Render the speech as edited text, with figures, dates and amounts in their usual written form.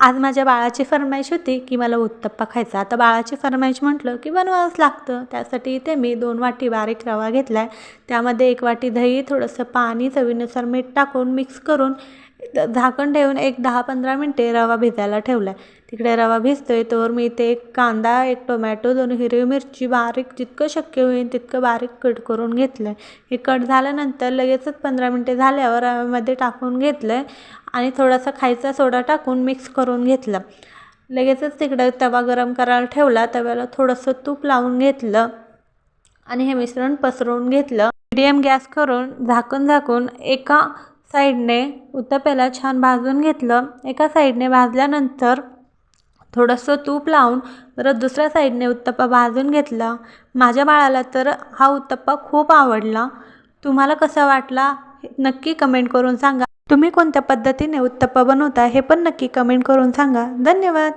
आज माझ्या बाळाची फरमाईश होती की मला उत्तप्पा खायचा. आता बाळाची फरमाईश म्हटलं की बनवावंच लागतं. त्यासाठी इथे मी 2 वाटी बारीक रवा घेतला आहे. त्यामध्ये 1 वाटी दही, थोडंसं पाणी, चवीनुसार मीठ टाकून मिक्स करून झाकण ठेवून एक 10-15 मिनटे रवा भिजायला ठेवला आहे. तिकडे रवा भिजतोय तोवर मी इथे 1 कांदा, 1 टोमॅटो, 2 हिरवी मिरची बारीक जितकं शक्य होईल तितकं बारीक कट करून घेतलं आहे. हे कट झाल्यानंतर लगेचच 15 मिनटे झाल्यावर रव्यामध्ये टाकून घेतलं आहे आणि थोडासा खायचा सोडा टाकून मिक्स करून घेतलं. लगेचच तिकडे तवा गरम करायला ठेवला. तव्याला थोडंसं तूप लावून घेतलं आणि हे मिश्रण पसरवून घेतलं. मीडियम गॅस करून झाकून एका साईडने उत्तप्प्याला छान भाजून घेतलं. एका साईडने भाजल्यानंतर थोडंसं तूप लावून परत दुसऱ्या साईडने उत्तप्पा भाजून घेतला. माझ्या बाळाला तर हा उत्तप्पा खूप आवडला. तुम्हाला कसा वाटला नक्की कमेंट करून सांगा. तुम्ही कोणत्या पद्धतीने उत्तप्पा बनवता हे पण नक्की कमेंट करून सांगा. धन्यवाद.